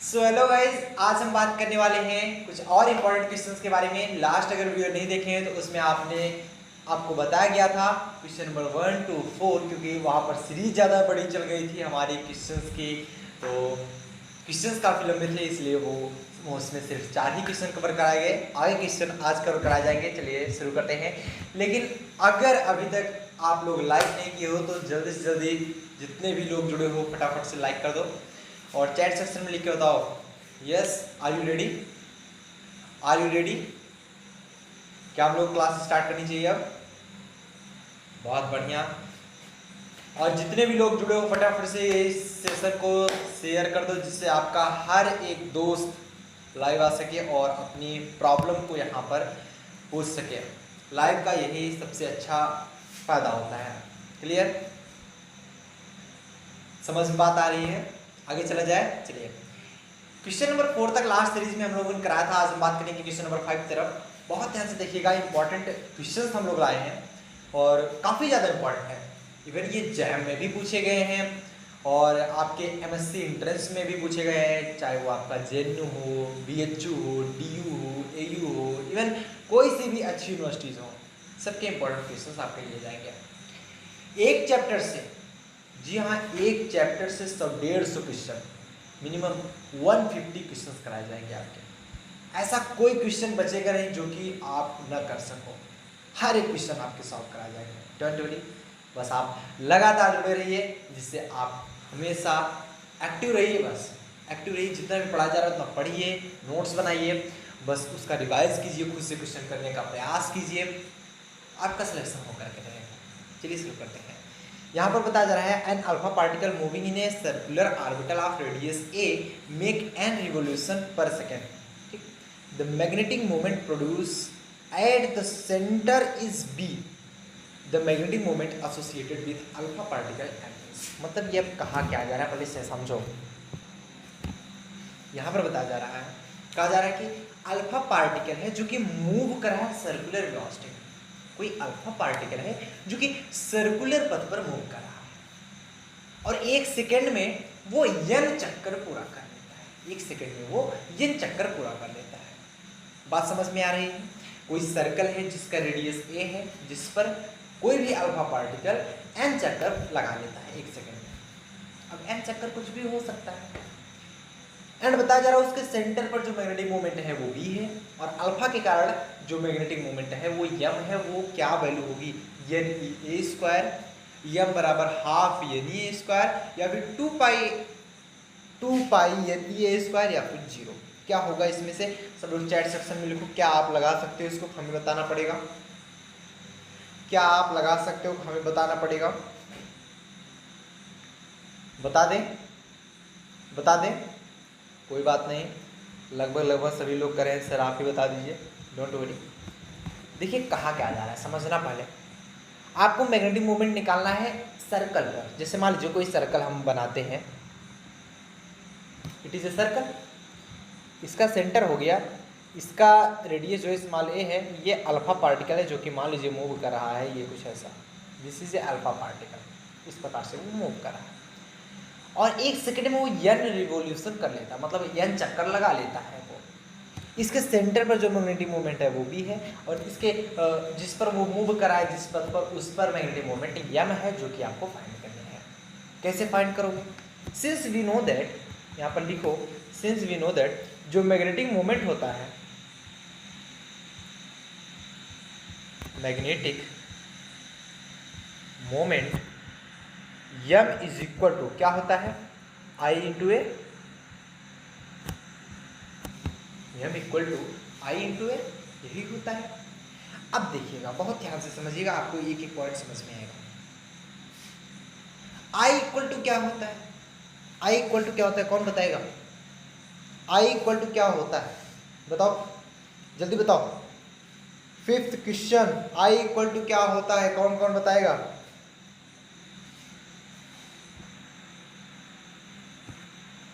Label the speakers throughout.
Speaker 1: So hello guys, आज हम बात करने वाले हैं कुछ और इम्पोर्टेंट क्वेश्चंस के बारे में। लास्ट अगर वीडियो नहीं देखे हैं तो उसमें आपको बताया गया था क्वेश्चन नंबर 1 to 4, क्योंकि वहाँ पर सीरीज ज़्यादा बड़ी चल गई थी हमारी क्वेश्चंस की। तो क्वेश्चंस काफ़ी लंबे थे, इसलिए वो उसमें सिर्फ 4 ही क्वेश्चन कवर कराए गए। आगे क्वेश्चन आज कवर कराए जाएंगे। चलिए शुरू करते हैं। लेकिन अगर अभी तक आप लोग लाइक नहीं किए हो तो जल्दी से जल्दी जितने भी लोग जुड़े हो फटाफट से लाइक कर दो और चैट सेक्शन में लिख के बताओ yes are you ready. Are you ready? क्या हम लोग क्लास स्टार्ट करनी चाहिए अब? बहुत बढ़िया। और जितने भी लोग जुड़े हो फटाफट से इस सेशन को शेयर कर दो, जिससे आपका हर एक दोस्त लाइव आ सके और अपनी प्रॉब्लम को यहाँ पर पूछ सके। लाइव का यही सबसे अच्छा फायदा होता है। क्लियर? समझ में बात आ रही है? आगे चला जाए। चलिए क्वेश्चन नंबर 4 तक लास्ट सीरीज में हम लोगों ने कराया था। आज हम बात करेंगे क्वेश्चन नंबर 5 तरफ। बहुत ध्यान से देखिएगा, इंपॉर्टेंट क्वेश्चन हम लोग लाए हैं और काफ़ी ज़्यादा इंपॉर्टेंट है। इवन ये जैम में भी पूछे गए हैं और आपके एमएससी एंट्रेंस में भी पूछे गए हैं, चाहे वो आपका जेएनयू हो, बीएचयू हो, डीयू हो, एयू हो, इवन कोई सी भी अच्छी यूनिवर्सिटीज़ हो, सबके इंपॉर्टेंट क्वेश्चन आपके लिए जाएंगे एक चैप्टर से। जी हाँ, एक चैप्टर से 150 क्वेश्चन, मिनिमम 150 क्वेश्चन कराए जाएंगे आपके। ऐसा कोई क्वेश्चन बचेगा नहीं जो कि आप न कर सको। हर एक क्वेश्चन आपके सॉल्व कराए जाएंगे। डोंट वरी, बस आप लगातार जुड़े रहिए, जिससे आप हमेशा एक्टिव रहिए। बस एक्टिव रहिए, जितना भी पढ़ा जा रहा है उतना पढ़िए, नोट्स बनाइए, बस उसका रिवाइज कीजिए, खुद से क्वेश्चन करने का प्रयास कीजिए, आपका सिलेक्शन होकर के रहेगा। चलिए शुरू करते हैं। यहाँ पर बताया जा रहा है an alpha particle moving in a circular orbital of radius a make n revolution per second. ठीक, the magnetic moment produce at the centre is B, the magnetic moment associated with alpha particle angles. मतलब ये कहा क्या जा रहा है, पहले से समझो। यहाँ पर बताया जा रहा है, कहा जा रहा है कि अल्फा पार्टिकल है जो कि मूव कर रहा है सर्कुलर वेलोसिटी। कोई अल्फा पार्टिकल है जो कि सर्कुलर पथ पर मूव कर रहा है और एक सेकंड में वो n चक्कर पूरा कर लेता है। एक सेकंड में वो n चक्कर पूरा कर लेता है। बात समझ में आ रही है? कोई सर्कल है जिसका रेडियस a है, जिस पर कोई भी अल्फा पार्टिकल n चक्कर लगा लेता है एक सेकंड में। अब n चक्कर कुछ भी हो सकता है। एंड बताया जा रहा है उसके सेंटर पर जो मैग्नेटिक मोमेंट है वो b है और अल्फा के कारण जो मैग्नेटिक मोमेंट है वो m है। वो क्या वैल्यू होगी? n e a square, m बराबर half n e a square या फिर 2 पाई n e a स्क्वायर या फिर 0। क्या होगा इसमें से? सब लोग चैट सेक्शन में लिखो। क्या आप लगा सकते हो इसको? हमें बताना पड़ेगा। क्या आप लगा सकते हो? हमें बताना पड़ेगा। बता दें? बता दें? कोई बात नहीं, लगभग सभी लोग करें। सर आप ही बता दीजिए, डोंट वरी। देखिए कहा क्या जा रहा है, समझना। पहले आपको मैग्नेटिक मोमेंट निकालना है सर्कल पर। जैसे मान लीजिए कोई सर्कल हम बनाते हैं, इट इज ए सर्कल, इसका सेंटर हो गया, इसका रेडियस जो है मान ए है, ये अल्फा पार्टिकल है जो कि मान लीजिए मूव कर रहा है, ये कुछ ऐसा, this is a alpha particle. इस प्रकार से वो मूव कर रहा है और एक सेकंड में वो n रिवोल्यूशन कर लेता है, मतलब n चक्कर लगा लेता है वो। इसके सेंटर पर जो मैग्नेटिक मोमेंट है वो भी है और इसके जिस पर वो मूव करा है, जिस पथ पर, उस पर मैग्नेटिक मोमेंट m है, जो कि आपको फाइंड करनी है। कैसे फाइंड करोगे? सिंस वी नो दैट, यहाँ पर लिखो, सिंस वी नो दैट जो मैग्नेटिक मोमेंट होता है, magnetic moment m is equal to क्या होता है? I into A, m equal to I into A, यही होता है। अब देखिएगा, बहुत ध्यान से समझिएगा, आपको एक एक पॉइंट समझ में आएगा। I इक्वल टू क्या होता है? I इक्वल टू क्या होता है? कौन बताएगा? I इक्वल टू क्या होता है? बताओ, जल्दी बताओ। 5th question, I equal to क्या होता है? कौन कौन बताएगा?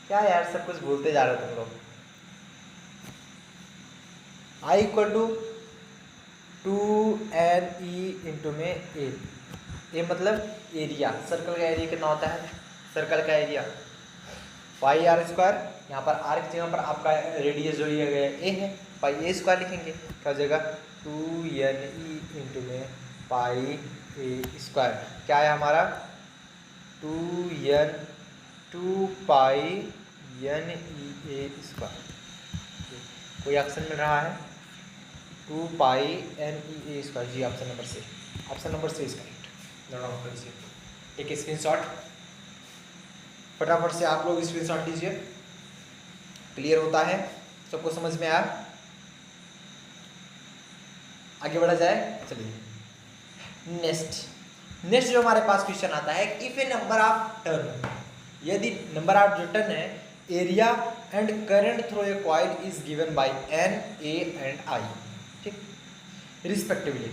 Speaker 1: क्या यार, सब कुछ भूलते जा रहे हो तुम लोग। I equal to 2NE into में ए मतलब एरिया। सर्कल का एरिया कितना होता है? सर्कल का एरिया पाई आर स्क्वायर, यहाँ पर आर की जगह पर आपका रेडियस जो दिया गया ए है, पाई ए स्क्वायर लिखेंगे, क्या हो जाएगा 2ne इंटू में पाई ए स्क्वायर, क्या है हमारा 2 pi N e A square. कोई ऑप्शन मिल रहा है 2 pi N e A square, जी option number C, option number C is correct. Note down करिए, एक स्क्रीनशॉट फटाफट से आप लोग स्क्रीनशॉट लीजिए। क्लियर होता है, सबको समझ में आया? आगे बढ़ा जाए, चलिए नेक्स्ट जो हमारे पास क्वेश्चन आता है, if a number of turn, यदि नंबर ऑफ जो टर्न है area and current through a coil is given by N, A and I, ठीक, respectively,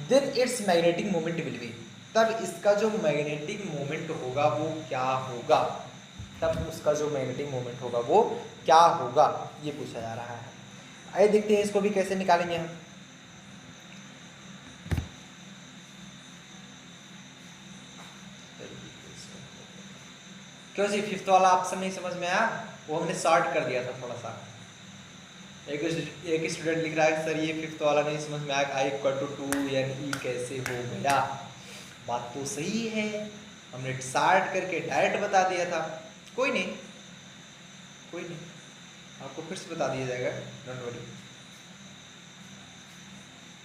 Speaker 1: then it's magnetic moment will be, तब इसका जो मैग्नेटिक मोमेंट होगा वो क्या होगा, तब उसका जो मैग्नेटिक मोमेंट होगा वो क्या होगा, ये पूछा जा रहा है। आइए देखते हैं इसको भी कैसे निकालेंगे हम। क्यों जी फिफ्थ वाला ऑप्शन नहीं समझ में आया? वो हमने शॉर्ट कर दिया था थोड़ा सा। एक स्टूडेंट लिख रहा है सर ये फिफ्थ वाला नहीं समझ में आया, आई इक्वल टू 2ne कैसे हो गया। बात तो सही है, हमने शॉर्ट करके डायरेक्ट बता दिया था। कोई नहीं आपको फिर से बता दिया जाएगा, डोंट वरी।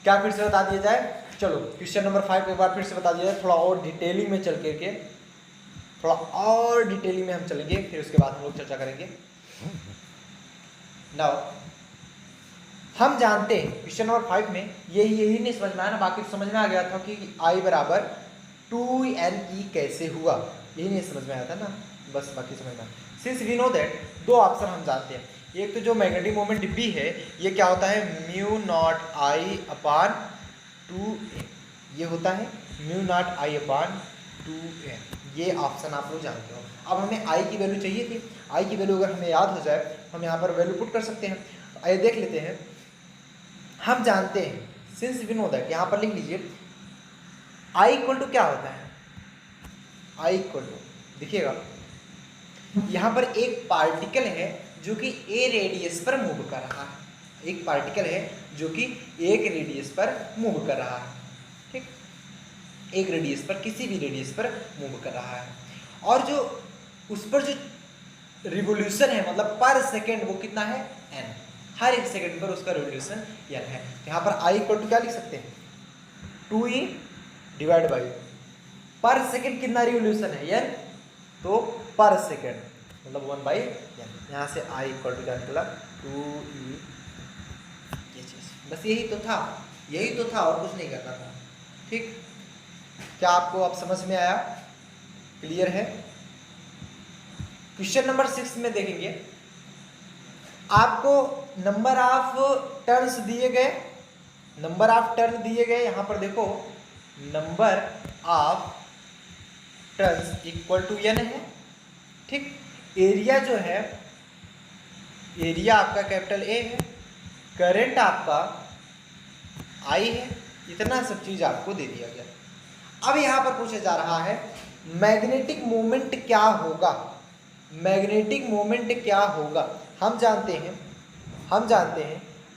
Speaker 1: क्या फिर से बता दिया जाए? चलो क्वेश्चन नंबर 5 एक बार फिर से बता दिया जाए, थोड़ा और डिटेलिंग में चल के थोड़ा और डिटेलिंग में हम चलेंगे, फिर उसके बाद हम लोग चर्चा करेंगे। नाउ हम जानते हैं क्वेश्चन नंबर 5 में यही नहीं समझ में आया ना, बाकी तो समझ में आ गया था कि I बराबर 2ne कैसे हुआ, यही नहीं समझ में आया था ना, बस बाकी समझ में आया। सिंस वी नो दैट, दो ऑप्शन हम जानते हैं, एक तो जो मैग्नेटिक मोमेंट B है ये क्या होता है mu naught I upon 2a, ये होता है mu naught I upon 2a, ये ऑप्शन आप लोग जानते हो। अब हमें I की वैल्यू चाहिए थी, I की वैल्यू अगर हमें याद हो जाए हम यहाँ पर वैल्यू पुट कर सकते हैं। आइए देख लेते हैं, हम जानते हैं सिंस वी नो दैट, यहाँ पर लिख लीजिए I इक्वल टू क्या होता है, I इक्वल टू देखिएगा यहाँ पर एक पार्टिकल है जो कि ए रेडियस पर मूव कर रहा है, एक पार्टिकल है जो कि एक रेडियस पर मूव कर रहा है, ठीक, एक रेडियस पर, किसी भी रेडियस पर मूव कर रहा है, और जो उस पर जो रिवोल्यूशन है मतलब पर सेकेंड वो कितना है n, हर एक सेकंड पर उसका रिवोल्यूशन n है। यहाँ पर I इक्वल टू क्या लिख सकते हैं 2e डिवाइड बाई पर सेकेंड कितना रिवोल्यूशन है n, तो पर सेकेंड मतलब 1/n, यहाँ से I इक्वल टू क्या निकला 2e, ये चीज बस यही तो था और कुछ नहीं करना था, ठीक। क्या आपको अब समझ में आया? क्लियर है? क्वेश्चन नंबर 6 में देखेंगे, आपको नंबर ऑफ टर्न्स दिए गए, नंबर ऑफ टर्न दिए गए, यहां पर देखो number of turns equal to n है, ठीक। एरिया जो है, एरिया आपका कैपिटल A है, करंट आपका I है, इतना सब चीज आपको दे दिया गया। अब यहां पर पूछा जा रहा है मैग्नेटिक मोमेंट क्या होगा, मैग्नेटिक मोमेंट क्या होगा। हम जानते हैं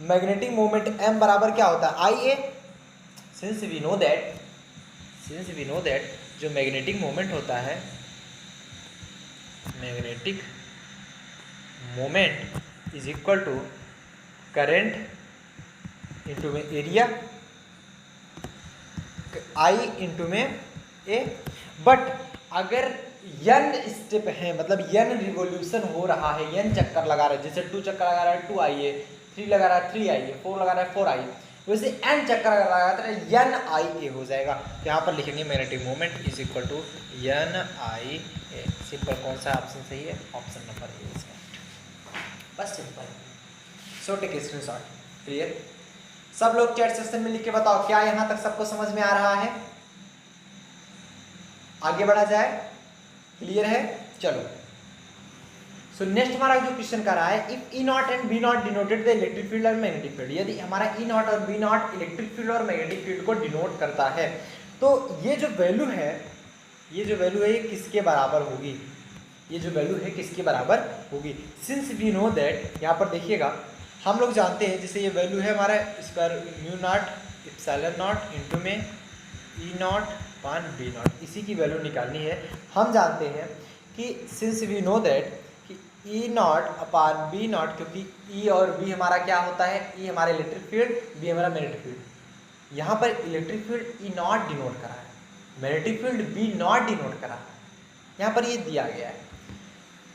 Speaker 1: मैग्नेटिक मोमेंट m बराबर क्या होता है IA। Since we know that जो मैग्नेटिक मोमेंट होता है, magnetic moment is equal to current into में एरिया, I इंटू में A। बट अगर n स्टेप है मतलब n रिवोल्यूशन हो रहा है, n चक्कर लगा रहा है, जैसे 2 चक्कर लगा रहा है 2IA, 3 लगा रहा है 3IA, 4 लगा रहा है 4IA, वैसे n चक्कर लगा रहा है NIA हो जाएगा। तो यहाँ पर लिखेंगे magnetic moment is equal to NIA। Simple, कौन सा ऑप्शन सही है? ऑप्शन नंबर ए, बस simple. So take screenshot. Clear? सब लोग चैट सेक्शन में लिख के बताओ क्या यहाँ तक सबको समझ में आ रहा है? आगे बढ़ा जाए, क्लियर है? चलो सो नेक्स्ट हमारा जो क्वेश्चन कर रहा है, if E naught and B naught denoted the electric field और मैग्नेटिक फील्ड, यदि हमारा ई नॉट और बी नॉट इलेक्ट्रिक फील्ड और मैग्नेटिक फील्ड को डिनोट करता है, तो ये जो वैल्यू है ये किसके बराबर होगी? ये जो वैल्यू है किसके बराबर होगी। सिंस वी नो दैट, यहाँ पर देखिएगा हम लोग जानते हैं, जैसे ये वैल्यू है हमारा square mu naught epsilon not into में ई नॉट अपान बी नॉट, इसी की वैल्यू निकालनी है। हम जानते हैं कि सिंस वी नो दैट कि ई नॉट अपान बी नॉट, क्योंकि ई और बी हमारा क्या होता है, ई हमारा इलेक्ट्रिक फील्ड, बी हमारा मैग्नेटिक फील्ड। यहाँ पर electric field E naught denote करा है, magnetic field B naught denote करा है, यहाँ पर ये दिया गया है।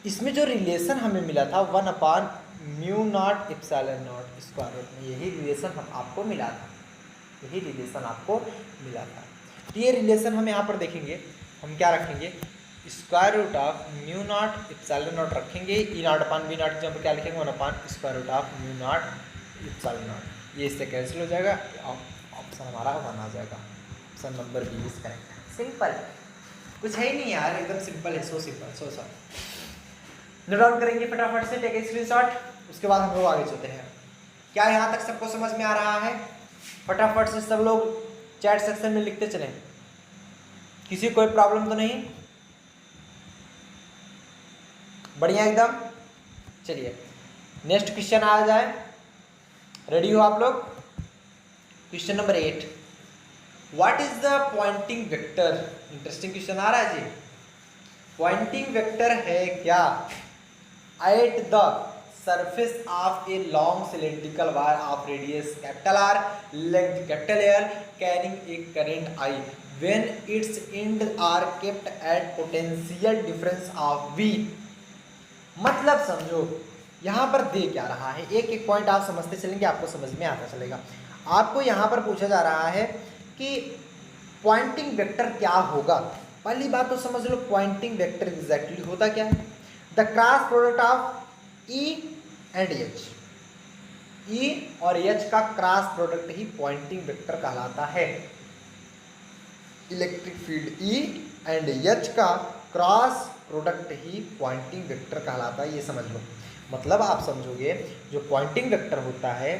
Speaker 1: इसमें जो रिलेशन हमें मिला था 1 upon mu naught epsilon naught square root में, यही रिलेशन हम आपको मिला था, यही रिलेशन आपको मिला था। तो ये रिलेशन हम यहाँ पर देखेंगे, हम क्या रखेंगे, square root of mu naught epsilon naught रखेंगे, E naught upon B naught जब क्या लिखेंगे 1 upon square root of mu naught epsilon naught, ये इससे कैंसिल हो जाएगा, ऑप्शन हमारा 1 आ जाएगा, option number B is correct. Simple, कुछ है ही नहीं यार, एकदम सिंपल है, so simple, so sorry. Note down करेंगे फटाफट से, टेक ए स्क्रीनशॉट, उसके बाद हम लोग आगे चलते हैं। क्या यहाँ तक सबको समझ में आ रहा है? फटाफट से सब लोग चैट सेक्शन में लिखते चलें, किसी कोई प्रॉब्लम तो नहीं, बढ़िया एकदम। चलिए नेक्स्ट क्वेश्चन आ जाए, रेडी हो आप लोग? Question number 8, what is the Poynting vector? Interesting question आ रहा है जी। पॉइंटिंग वेक्टर है क्या at the surface of a long cylindrical wire of radius R, length L, carrying a current I, when its ends are kept at potential difference of V। मतलब समझो यहाँ पर दे क्या रहा है, एक एक पॉइंट आप समझते चलेंगे, आपको समझ में आता चलेगा। आपको यहाँ पर पूछा जा रहा है कि पॉइंटिंग वेक्टर क्या होगा। पहली बात तो समझ लो, पॉइंटिंग वेक्टर एग्जैक्टली होता क्या है, the cross product of E and H, E और H का क्रॉस प्रोडक्ट ही पॉइंटिंग वेक्टर कहलाता है। Electric field E and H का क्रॉस प्रोडक्ट ही पॉइंटिंग वेक्टर कहलाता है, ये समझ लो। मतलब आप समझोगे जो पॉइंटिंग वेक्टर होता है,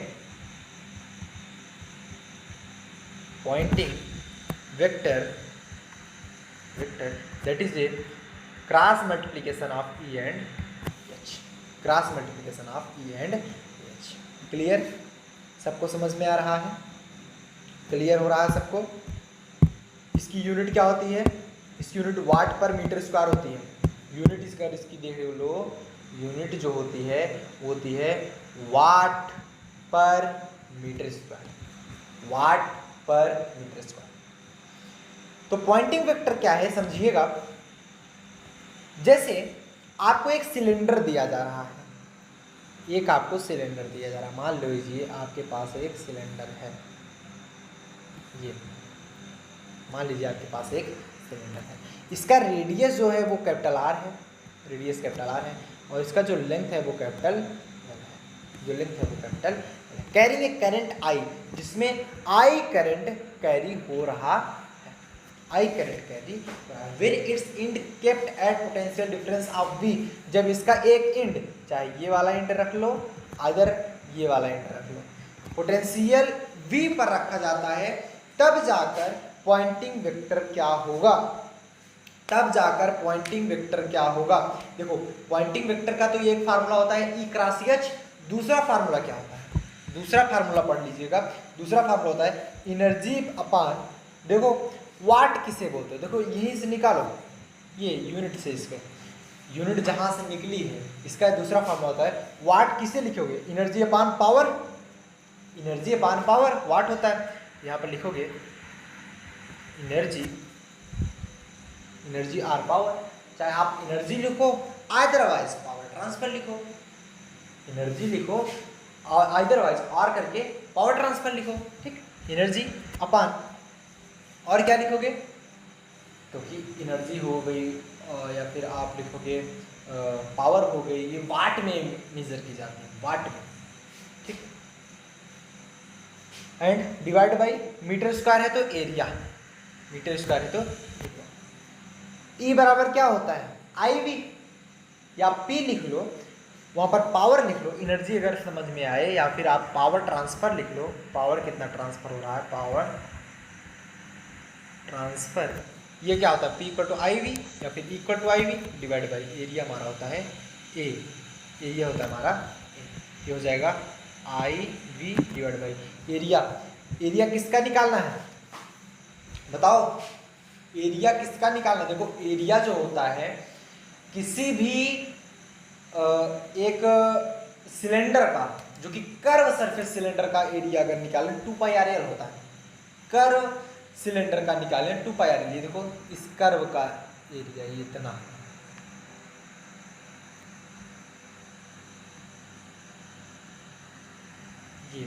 Speaker 1: Poynting vector that is a cross multiplication of E and H, cross multiplication of E and H। Clear? सबको समझ में आ रहा है? क्लियर हो रहा है सबको? इसकी यूनिट क्या होती है? इसकी यूनिट वाट पर मीटर स्क्वायर होती है। यूनिट इसकी देख लो, यूनिट जो होती है वो होती है वाट पर मीटर स्क्वायर, वाट पर मीटर स्क्वायर। तो पॉइंटिंग वेक्टर क्या है समझिएगा, जैसे आपको एक सिलेंडर दिया जा रहा है, एक आपको सिलेंडर दिया जा रहा है, मान लीजिए आपके पास एक सिलेंडर है, ये मान लीजिए आपके पास एक सिलेंडर है, इसका रेडियस जो है वो कैपिटल R है, रेडियस कैपिटल R है, और इसका जो लेंथ है वो कैपिटल L है, जो लेंथ है वो capital, carrying a current I, जिसमें I करंट कैरी हो रहा है, I करंट कैरी हो रहा है, where it's end kept at potential difference of V, जब इसका एक इंड, चाहे ये वाला इंड रख लो, अदर ये वाला इंड रख लो, पोटेंशियल V पर रखा जाता है, तब जाकर पॉइंटिंग वेक्टर क्या होगा, तब जाकर पॉइंटिंग वेक्टर क्या होगा। देखो पॉइंटिंग वेक्टर का तो ये एक फार्मूला होता है E क्रॉस H, दूसरा फार्मूला क्या होता है, दूसरा फार्मूला पढ़ लीजिएगा, दूसरा फार्मूला होता है एनर्जी अपान, देखो वाट किसे बोलते हो, देखो यहीं से निकालो, ये यूनिट से, इसके यूनिट जहां से निकली है, इसका दूसरा फार्मूला होता है वाट, किसे लिखोगे, एनर्जी अपान पावर, एनर्जी अपान पावर वाट होता है, यहाँ पर लिखोगे एनर्जी आर पावर, चाहे आप एनर्जी लिखो अदरवाइज पावर ट्रांसफर लिखो, एनर्जी लिखो और अदरवाइज आर करके पावर ट्रांसफर लिखो, ठीक, एनर्जी अपान, और क्या लिखोगे, क्योंकि एनर्जी हो गई या फिर आप लिखोगे पावर हो गई, ये वाट में मेजर की जाती है, वाट में, ठीक, and divide by metre square है तो एरिया, मीटर स्क्वायर है तो E बराबर क्या होता है IV, या P लिख लो, वहाँ पर पावर लिख लो, एनर्जी अगर समझ में आए, या फिर आप पावर ट्रांसफर लिख लो, पावर कितना ट्रांसफर हो रहा है, पावर ट्रांसफर ये क्या होता है, P equal to I V या फिर equal to I V divide by area हमारा होता है ए, ये होता है हमारा ये हो जाएगा I V divide by area. Area किसका निकालना है बताओ, एरिया किसका निकालना है। देखो एरिया जो होता है किसी भी एक सिलेंडर का, जो कि कर्व सरफेस सिलेंडर का एरिया अगर निकालें 2 पाई आर एल होता है। कर्व सिलेंडर का निकालें 2 पाई आर एल, ये देखो इस कर्व का एरिया ये इतना, ये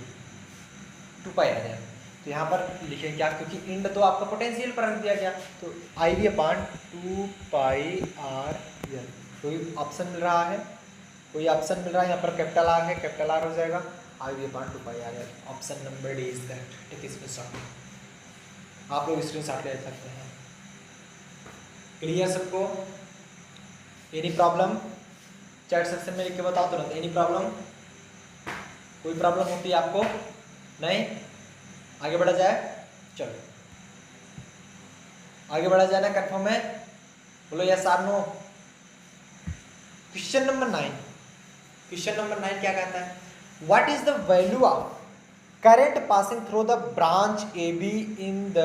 Speaker 1: 2 पाई आर एल। तो यहाँ पर लिखें क्या, क्योंकि इंड तो आपका पोटेंशियल पर रख दिया गया, तो I V upon 2 pi R L. कोई ऑप्शन मिल रहा है, कोई ऑप्शन मिल रहा है, यहाँ पर कैपिटल आर है, कैपिटल आर हो जाएगा I V upon 2 pi R L. Option number D is correct. Take screenshot, आप लोग स्क्रीनशॉट ले सकते हैं। क्लियर सबको? एनी प्रॉब्लम चैट सेक्शन में लिख के बताओ तुरंत। एनी प्रॉब्लम, कोई प्रॉब्लम होती है आपको? नहीं? आगे बढ़ा जाए, चलो आगे बढ़ा जाए ना, कंफर्म है? बोलो यस और no. Question number 9, question number 9 क्या कहता है, what is the value of current passing through the branch A B in the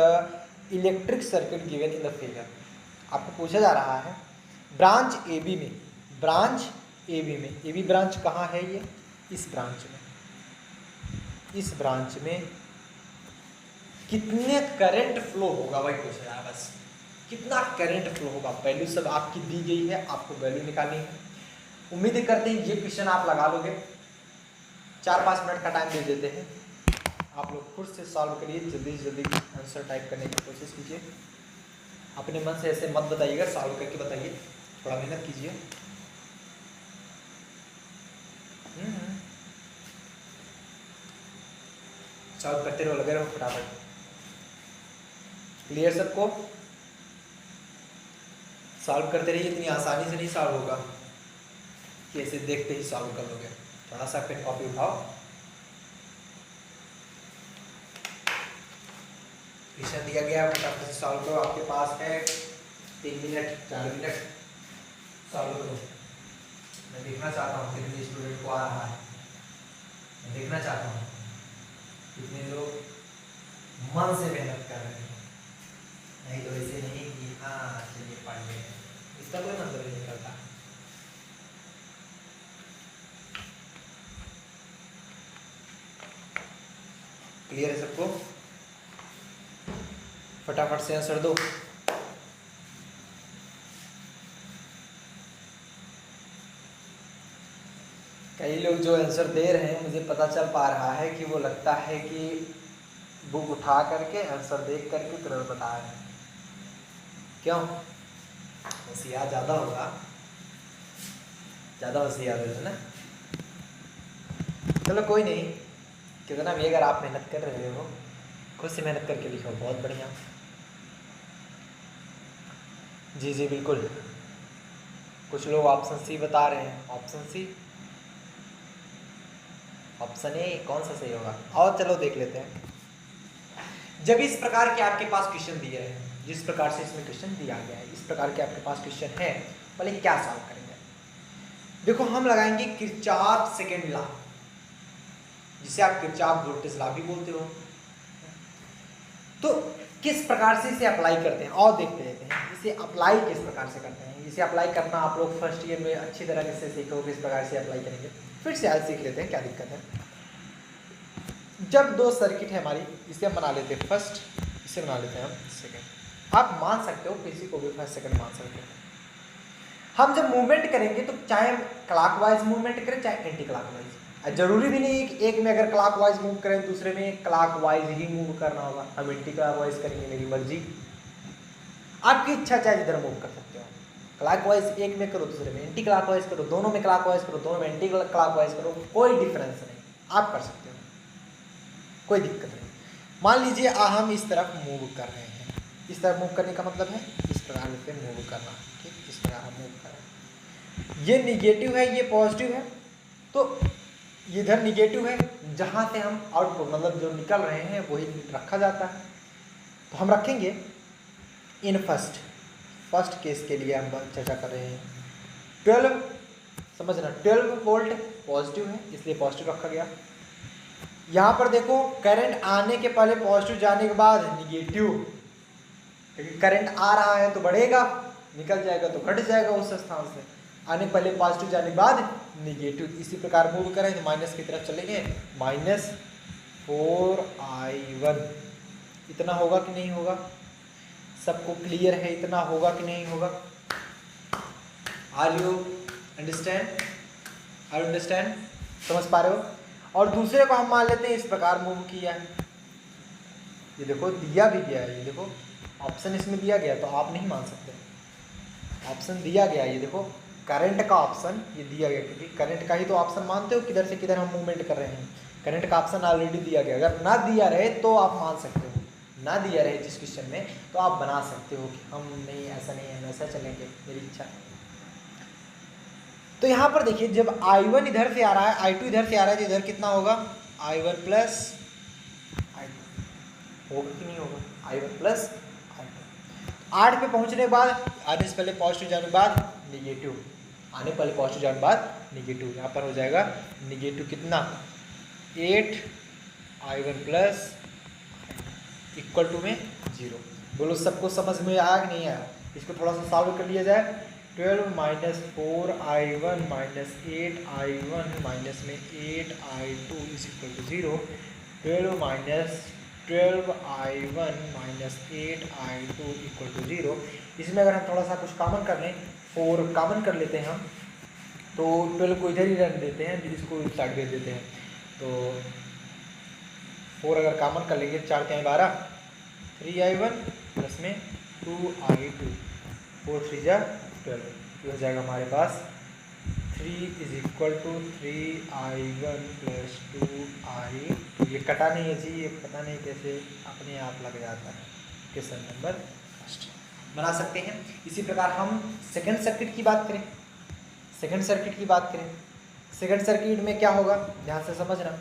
Speaker 1: electric circuit given in the figure. आपको पूछा जा रहा है ब्रांच ए बी में, ब्रांच ए बी में, ए बी ब्रांच कहाँ है, ये इस ब्रांच में, इस ब्रांच में कितने करंट फ्लो होगा, वही पूछ रहा है बस, कितना करंट फ्लो होगा। वैल्यू सब आपकी दी गई है, आपको वैल्यू निकालनी है। उम्मीद करते हैं ये क्वेश्चन आप लगा लोगे। 4-5 मिनट का टाइम दे देते हैं, आप लोग खुद से सॉल्व करिए, जल्दी से जल्दी आंसर टाइप करने की कोशिश कीजिए। अपने मन से ऐसे मत बताइएगा, सॉल्व करके बताइए, थोड़ा मेहनत कीजिए। सॉल्व करते रहो, लगे रहो फटाफट। क्लियर सबको? सॉल्व करते रहिए, इतनी आसानी से नहीं सॉल्व होगा कि ऐसे देखते ही सॉल्व कर लोगे। थोड़ा सा पेन कॉपी उठाओ, क्वेश्चन दिया गया फटाफट से सॉल्व करो। आपके पास है 3 मिनट 4 मिनट, सॉल्व करो। मैं देखना चाहता हूँ कितने स्टूडेंट को आ रहा है, मैं देखना चाहता हूँ कितने लोग मन से मेहनत कर रहे हैं। नहीं तो ऐसे नहीं कि हाँ चलिए पढ़ लें, इसका कोई मतलब नहीं निकलता। क्लियर है सबको? फटाफट से आंसर दो। कई लोग जो आंसर दे रहे हैं, मुझे पता चल पा रहा है कि वो लगता है कि बुक उठा करके आंसर देख करके तुरंत बता रहे हैं। क्यों? होशियार ज़्यादा होगा, ज़्यादा होशियार है ना। चलो कोई नहीं, कितना भी अगर आप मेहनत कर रहे हो, खुद से मेहनत करके लिखो, बहुत बढ़िया। जी जी बिल्कुल। कुछ लोग ऑप्शन सी बता रहे हैं, ऑप्शन सी, ऑप्शन ए कौन सा सही होगा? और चलो देख लेते हैं। जब इस प्रकार के आपके पास क्वेश्चन दिए हैं, जिस प्रकार से इसमें क्वेश्चन दिया गया है, इस प्रकार के आपके पास क्वेश्चन है, पहले क्या सॉल्व करेंगे? देखो हम लगाएंगे किरचॉफ सेकंड लॉ, जिसे आप किरचॉफ वोल्टेज लॉ भी बोलते हो। तो किस प्रकार से इसे अप्लाई करते हैं और देखते रहते हैं, इसे अप्लाई किस प्रकार से करते हैं। इसे अप्लाई करना आप लोग फर्स्ट ईयर में अच्छी तरह से सीखोगे, किस प्रकार से अप्लाई करेंगे। फिर से आज सीख लेते हैं, क्या दिक्कत है। जब 2 सर्किट है हमारी, इसे हम बना लेते हैं फर्स्ट, इसे बना लेते हैं हम सेकंड। आप मान सकते हो, किसी को भी फर्स्ट सेकंड मान सकते हो। हम जब मूवमेंट करेंगे तो चाहे हम क्लॉकवाइज मूवमेंट करें चाहे एंटी क्लॉकवाइज, जरूरी भी नहीं कि एक में अगर क्लॉकवाइज मूव करें दूसरे में क्लॉकवाइज ही मूव करना होगा। हम एंटी क्लॉकवाइज करेंगे, मेरी मर्जी, आपकी इच्छा, चाहे जिधर मूव कर सकते हो। क्लॉकवाइज एक में करो, दूसरे में एंटी क्लॉकवाइज करो, दोनों में क्लॉकवाइज करो, दोनों में एंटी क्लॉकवाइज करो, कोई डिफरेंस नहीं, आप कर सकते हो, कोई दिक्कत नहीं। मान लीजिए हम इस तरफ मूव कर रहे हैं, इस तरफ मूव करने का मतलब है इस प्रकार से मूव करना, ठीक, इस प्रकार हम मूव कर रहे हैं। ये निगेटिव है, ये पॉजिटिव है, तो इधर निगेटिव है, जहाँ से हम आउटपुट मतलब जो निकल रहे हैं वही रखा जाता है। तो हम रखेंगे इन फर्स्ट केस के लिए हम चर्चा कर रहे हैं। 12 समझना, 12 वोल्ट पॉजिटिव है इसलिए पॉजिटिव रखा गया। यहाँ पर देखो करंट आने के पहले पॉजिटिव, जाने के बाद निगेटिव, लेकिन करंट आ रहा है तो बढ़ेगा, निकल जाएगा तो घट जाएगा उस स्थान से। आने पहले पॉजिटिव, जाने के बाद निगेटिव, इसी प्रकार मूव करें तो माइनस की तरफ चलेंगे। -4i1 इतना होगा कि नहीं होगा? सबको क्लियर है? इतना होगा कि नहीं होगा? Are you understand? समझ पा रहे हो? और दूसरे को हम मान लेते हैं इस प्रकार मूव किया है, ये देखो दिया भी गया है, ये देखो ऑप्शन इसमें दिया गया, तो आप नहीं मान सकते, ऑप्शन दिया गया है। ये देखो करंट का ऑप्शन ये दिया गया, क्योंकि करंट का ही तो ऑप्शन मानते हो, किधर से किधर हम मूवमेंट कर रहे हैं। करंट का ऑप्शन ऑलरेडी दिया गया, अगर ना दिया रहे तो आप मान सकते हो, ना दिया रहे जिस क्वेश्चन में तो आप बना सकते हो कि हम नहीं, ऐसा नहीं है, वैसा चलेंगे, मेरी इच्छा। तो यहाँ पर देखिए जब I1 इधर से आ रहा है, I2 इधर से आ रहा है, तो इधर कितना होगा? I1 प्लस I2 होगा कि नहीं होगा? I1 plus I2। 8 पे पहुँचने के बाद, आने से पहले पॉजिटिव, जाने के बाद निगेटिव, आने पहले पॉजिटिव, जाने के बाद निगेटिव, यहाँ पर हो जाएगा निगेटिव कितना? 8i1 प्लस इक्वल टू में 0। बोलो सबको समझ में आया कि नहीं आया? इसको थोड़ा सा सॉल्व कर लिया जाए। 12 minus 4i1 minus 8i1 minus में 8i2 is equal to 0। 12 minus 12i1 minus 8i2 equal to 0। इसमें अगर हम थोड़ा सा कुछ कॉमन कर लें, 4 कॉमन कर लेते हैं हम, तो 12 को इधर ही रख देते हैं, इसको साइड भेज देते हैं, तो 4 अगर कॉमन कर लेंगे, 4 के 12, 3i1 प्लस में 2i2, 4 3 जा 12, ये हो जाएगा हमारे पास 3 is equal to 3i1 plus 2i2। ये कटा नहीं है जी, ये पता नहीं कैसे अपने आप लग जाता है। क्वेश्चन नंबर फर्स्ट बना सकते हैं। इसी प्रकार हम सेकंड सर्किट की बात करें, सेकंड सर्किट में क्या होगा, ध्यान से समझना।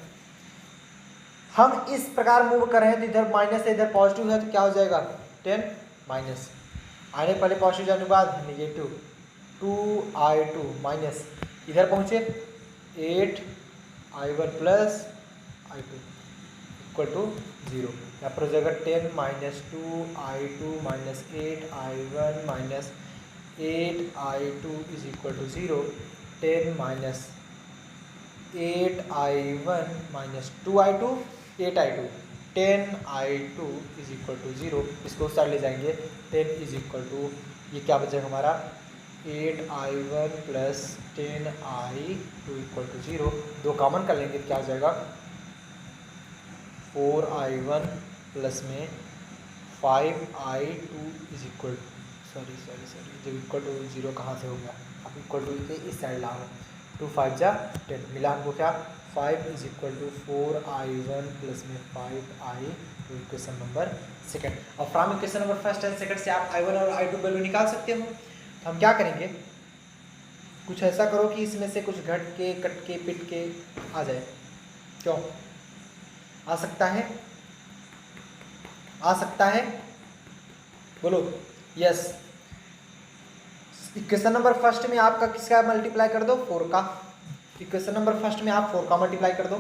Speaker 1: हम इस प्रकार मूव कर रहे हैं तो इधर माइनस है, इधर पॉजिटिव है, तो क्या हो जाएगा? 10 माइनस, आने पहले पॉजिटिव, जाने के बाद निगेटिव, 2i2 माइनस, इधर पहुँचे 8i1 plus i2 equal to 0। यहाँ पर हो जाएगा 10 minus 2i2 minus 8i1 minus 8i2 is equal to 0। 10 minus 8i1 minus 2i2 8i2, 10i2 is equal to 0। इसको साइड ले जाएंगे, 10 इज इक्वल टू, ये क्या बचेगा हमारा? 8i1 plus 10i2 equal to 0। 2 common कर लेंगे तो क्या हो जाएगा? 4i1 प्लस में 5i2 इज इक्वल, सॉरी जब इक्वल टू 0 कहाँ से हो गया? अब इक्वल टू के इस साइड लाओ, 2 5 जा 10, मिलान को क्या? 5 is equal to 4i1 plus में 5i2। Question number second. और from question number first and second से आप i1 और i2 वैल्यू निकाल सकते हो। तो हम क्या करेंगे, कुछ ऐसा करो कि इसमें से कुछ घट के, कट के, पिट के आ जाए। क्यों आ सकता है? आ सकता है, बोलो यस। इक्वेशन नंबर फर्स्ट में आपका किसका मल्टीप्लाई कर दो? 4 का। इक्वेशन नंबर फर्स्ट में आप 4 का मल्टीप्लाई कर दो।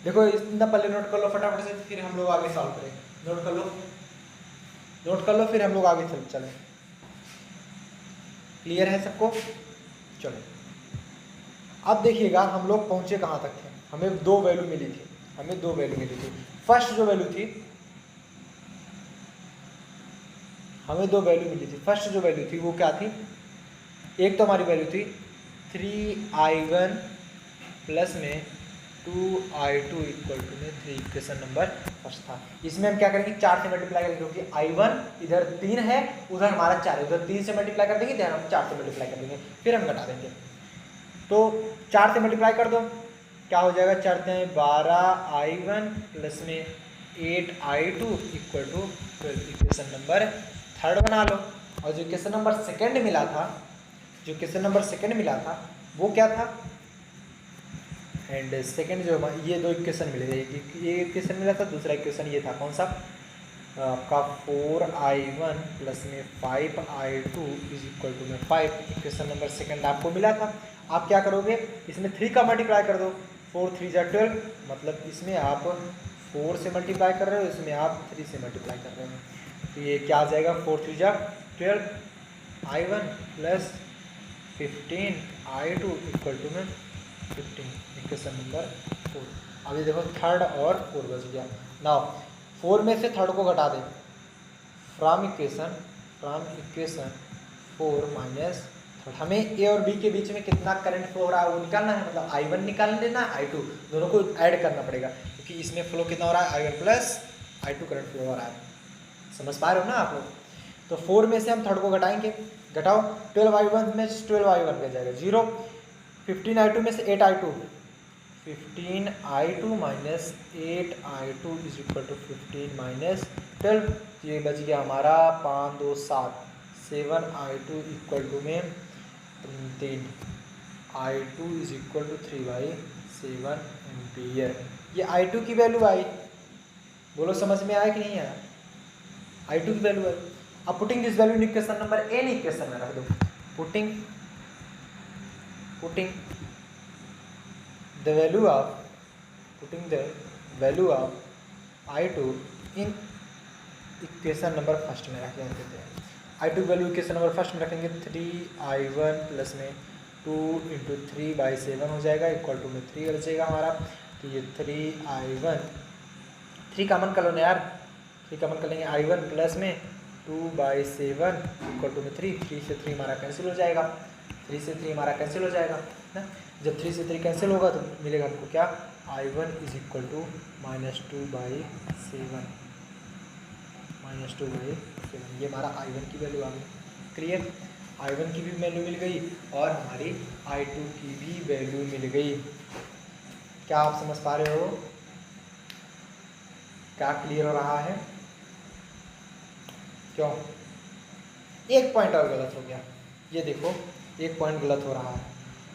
Speaker 1: देखो इतना पहले नोट कर लो फटाफट से, फिर हम लोग आगे सॉल्व करेंगे। नोट कर लो फिर हम लोग आगे चलें। क्लियर है सबको? चलो अब देखिएगा हम लोग पहुंचे कहाँ तक थे। हमें 2 वैल्यू मिली थी। फर्स्ट जो वैल्यू थी, हमें 2 वैल्यू मिली थी। फर्स्ट जो वैल्यू थी वो क्या थी? एक तो हमारी वैल्यू थी 3i1 प्लस में 2i2 इक्वल टू में 3। इक्वेशन नंबर फर्स्ट था। इसमें हम क्या करेंगे? 4 से मल्टीप्लाई करेंगे, क्योंकि i1 इधर 3 है, उधर हमारा 4 है, उधर 3 से मल्टीप्लाई कर देंगे, इधर हम 4 से मल्टीप्लाई कर देंगे, फिर हम घटा देंगे। तो 4 से मल्टीप्लाई कर दो, क्या हो जाएगा? 4 से 12i1 प्लस में 8i2 equal to 12। Equation number third बना लो। और जो क्वेश्चन नंबर सेकंड मिला था, वो क्या था? एंड सेकंड जो ये 2 इक्वेशन मिले थे, ये इक्वेशन मिला था, दूसरा इक्वेशन ये था, कौन सा? आपका 4i1 प्लस में 5i2 इज इक्वल टू में 5, इक्वेशन नंबर सेकंड आपको मिला था। आप क्या करोगे, इसमें 3 का मल्टीप्लाई कर दो, 4 3 जा 12, मतलब इसमें आप 4 से मल्टीप्लाई कर रहे हो, इसमें आप 3 से मल्टीप्लाई कर रहे हो, तो ये क्या आ जाएगा 4 3 जा 12, i1 plus 15i2 equal to में 15, इक्वेशन नंबर 4। अभी देखो थर्ड और 4 बच गया। नाउ 4 में से थर्ड को घटा दे, फ्रॉम इक्वेशन 4 माइनस थर्ड। हमें ए और बी के बीच में कितना करंट फ्लो हो रहा है वो निकालना है, मतलब i1 निकाल लेना, i2 दोनों को ऐड करना पड़ेगा, क्योंकि इसमें फ्लो कितना हो रहा है, i1 plus i2 current flow हो रहा है। समझ पा रहे हो ना आप लोग। तो 4 में से हम थर्ड को घटाएंगे, घटाओ, 12i1 में 12i1 का जाएगा 0, 15i2 में से 8i2, 15i2 minus 8i2 is equal to 15 minus 12, ये बच गया हमारा 5 2 7, 7i2 इक्वल टू में 3, i2 is equal to 3/7 ampere. ये i2 की वैल्यू आई, बोलो समझ में आया कि नहीं आया, i2 की वैल्यू आई। अब putting this value in equation number n equation में रख दो, putting the value of putting the value of i2 in equation number first में रख देते हैं। i2 value equation number first में रखेंगे, 3i1 प्लस में 2 इंटू 3/7 हो जाएगा, इक्वल टू में 3 बचेगा हमारा, तो ये 3i1, 3 कॉमन कर लो ना यार, 3 कॉमन कर लेंगे, i1 प्लस में 2/7 इक्वल टू में 3 से 3 हमारा कैंसिल हो जाएगा, 3 से 3 हमारा कैंसिल हो जाएगा ना। जब 3 से 3 कैंसिल होगा तो मिलेगा हमको क्या, i1 इज इक्वल टू -2/7, ये हमारा i1 की वैल्यू आ गई। क्लियर, i1 की भी वैल्यू मिल गई और हमारी i2 की भी वैल्यू मिल गई। क्या आप समझ पा रहे हो, क्या क्लियर हो रहा है? क्यों, एक पॉइंट और गलत हो गया, ये देखो एक पॉइंट गलत हो रहा है,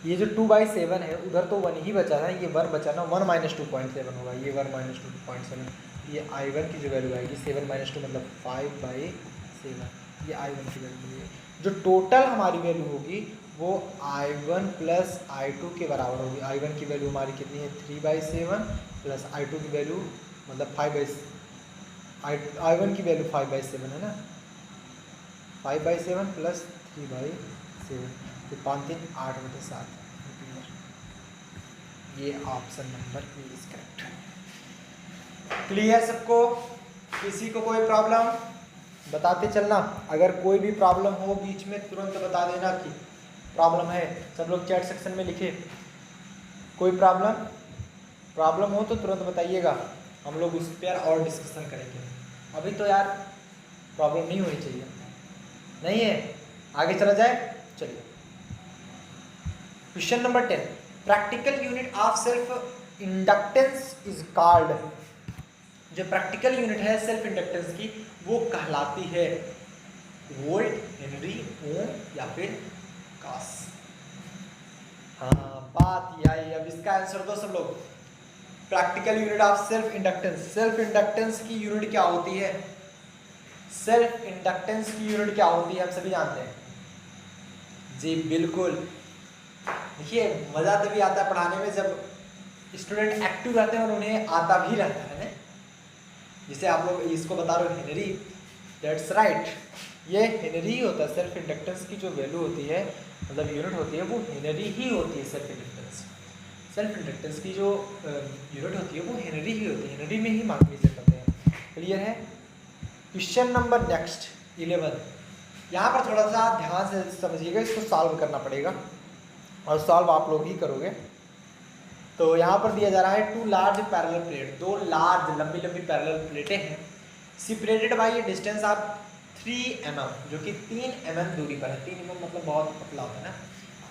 Speaker 1: ये जो 2/7 है उधर तो 1 ही बचा था, ये 1 बचा ना, 1 माइनस 2.7 होगा, ये 1 माइनस 2.7, ये i1 की जो वैल्यू आएगी 7 माइनस 2 मतलब 5/7, ये i1 की वैल्यू है। जो टोटल हमारी वैल्यू होगी वो i1 प्लस i2 के बराबर होगी। i1 की वैल्यू हमारी कितनी है, 3/7 प्लस i2 की वैल्यू मतलब 5/i1 की वैल्यू 5/7 है ना, 5/7 प्लस 3/7, तो 5 3 8/7, ये option number A is correct. Clear सबको, किसी को कोई प्रॉब्लम बताते चलना, अगर कोई भी प्रॉब्लम हो बीच में तुरंत बता देना कि प्रॉब्लम है, सब लोग चैट सेक्शन में लिखे, कोई प्रॉब्लम हो तो तुरंत बताइएगा, हम लोग उस पर और डिस्कशन करेंगे। अभी तो यार प्रॉब्लम नहीं होनी चाहिए, नहीं है, आगे चला जाए, चलिए। Question number 10, practical unit of self inductance is called, जो प्रैक्टिकल यूनिट है सेल्फ इंडक्टेंस की वो कहलाती है वोल्ट, हेनरी, ओम या फिर कास। हाँ बात यह आई। अब इसका आंसर दो सब लोग। Practical unit of self inductance, self inductance की यूनिट क्या होती है, सेल्फ इंडक्टेंस की यूनिट क्या होती है, हम सभी जानते हैं जी, बिल्कुल। देखिए मजा तभी आता है पढ़ाने में जब स्टूडेंट एक्टिव रहते हैं और उन्हें आता भी रहता है ना। जिसे आप लोग इसको बता रहे हो हेनरी, दैट्स राइट, ये हेनरी ही होता है। सेल्फ इंडक्टेंस की जो वैल्यू होती है, मतलब यूनिट होती है, वो हेनरी ही होती है। सेल्फ इंडक्टेंस की जो यूनिट होती है वो हेनरी ही होती है, हेनरी में ही मेजर करते हैं। क्लियर है। क्वेश्चन नंबर नेक्स्ट 11, यहाँ पर थोड़ा सा ध्यान से समझिएगा, इसको सॉल्व करना पड़ेगा और सॉल्व आप लोग ही करोगे। तो यहाँ पर दिया जा रहा है 2 लार्ज पैरेलल प्लेट, 2 लार्ज लंबी लंबी पैरेलल प्लेटें हैं, separated by A distance of 3 mm, जो कि 3 mm दूरी पर है। 3 mm मतलब बहुत पतला होता है ना,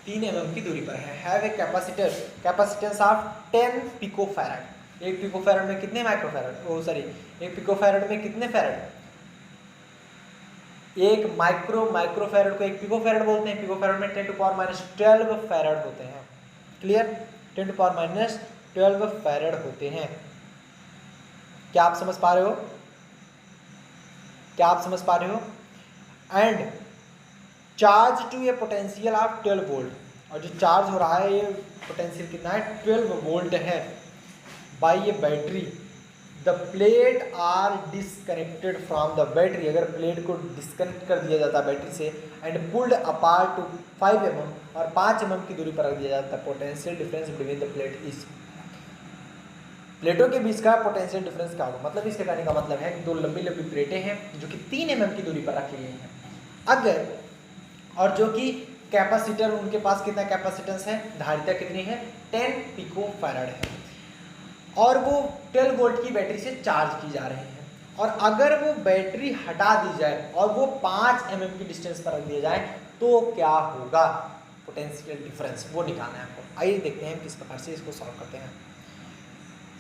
Speaker 1: 3 mm की दूरी पर है। Have a capacitance of 10 पिकोफैरड। एक पिकोफैरड में कितने माइक्रोफैरड, ओ सॉरी, एक पिकोफैरड में कितने फैरड, एक माइक्रोफैरड को एक पिकोफैरड बोलते हैं। पिकोफैरड में 10⁻12 फैरड होते हैं। क्लियर, 10⁻12 फैरड होते हैं। क्या आप समझ पा रहे हो? क्या आप समझ पा रहे हो? And charge to a potential of 12 volt, और जो चार्ज हो रहा है ये पोटेंशियल कितना है 12 वोल्ट है by a battery. The plate are disconnected from the battery, अगर प्लेट को डिस्कनेक्ट कर दिया जाता है बैटरी से, and pulled apart to 5 mm और 5 mm की दूरी पर रख दिया जाता है, potential difference between the plate is, प्लेटों के बीच का पोटेंशियल डिफरेंस क्या होगा? मतलब इसके कहने का मतलब है कि दो लंबी लंबी प्लेटें हैं जो कि 3 mm की दूरी पर रखी गई हैं, अगर, और जो कि कैपेसिटर उनके पास कितना कैपेसिटेंस है, धारिता कितनी है 10 पिकोफैराड है, और वो 12 वोल्ट की बैटरी से चार्ज की जा रही है, और अगर वो बैटरी हटा दी जाए और वो 5 mm की डिस्टेंस पर रख दिया जाए तो क्या होगा? पोटेंशियल डिफरेंस वो निकालना है आपको। आइए देखते हैं किस प्रकार से इसको सॉल्व करते हैं।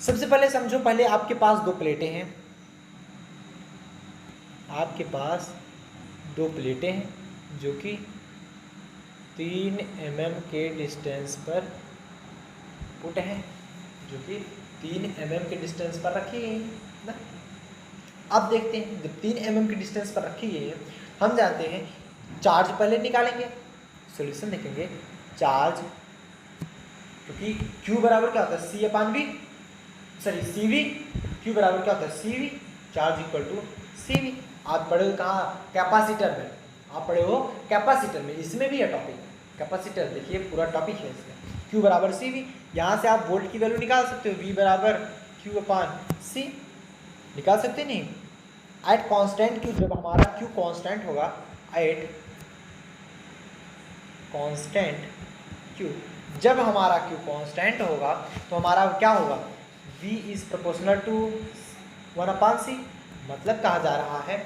Speaker 1: सबसे पहले समझो, पहले आपके पास दो प्लेटें हैं, आपके पास दो प्लेटें हैं जो कि 3 mm के डिस्टेंस पर पुट हैं, जो कि 3 mm के डिस्टेंस पर रखी गई है ना। अब देखते हैं, जब 3 mm के डिस्टेंस पर रखी गई है, हम जानते हैं चार्ज पहले निकालेंगे, सॉल्यूशन देखेंगे। चार्ज, क्योंकि Q बराबर क्या होता है C/V, सॉरी CV, Q बराबर क्या होता है CV, charge equal to CV। आप पढ़े हो कहाँ? कैपेसिटर में, आप पढ़े हो कैपेसिटर में, इसमें भी है टॉपिक कैपेसिटर, देखिए पूरा टॉपिक है इसमें। Q बराबर CV, यहाँ से आप वोल्ट की वैल्यू निकाल सकते हो, V बराबर Q/C निकाल सकते नहीं। एट कांस्टेंट Q, जब हमारा Q कांस्टेंट होगा, एट कांस्टेंट Q, जब हमारा Q कांस्टेंट होगा तो हमारा क्या होगा? V is proportional to 1/C। मतलब कहा जा रहा है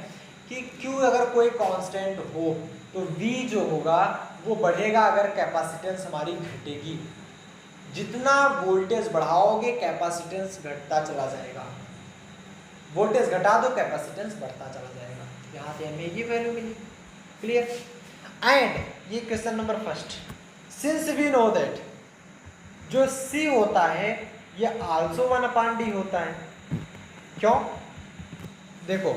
Speaker 1: कि Q अगर कोई कांस्टेंट हो तो V जो होगा वो बढ़ेगा अगर कैपेसिटेंस हमारी घटेगी। जितना वोल्टेज बढ़ाओगे कैपेसिटेंस घटता चला जाएगा, वोल्टेज घटा दो कैपेसिटेंस बढ़ता चला जाएगा। यहाँ से हमें ये वैल्यू मिली। क्लियर? एंड ये question number first, since we know that जो C होता है ये आल्सो 1/D होता है। क्यों? देखो,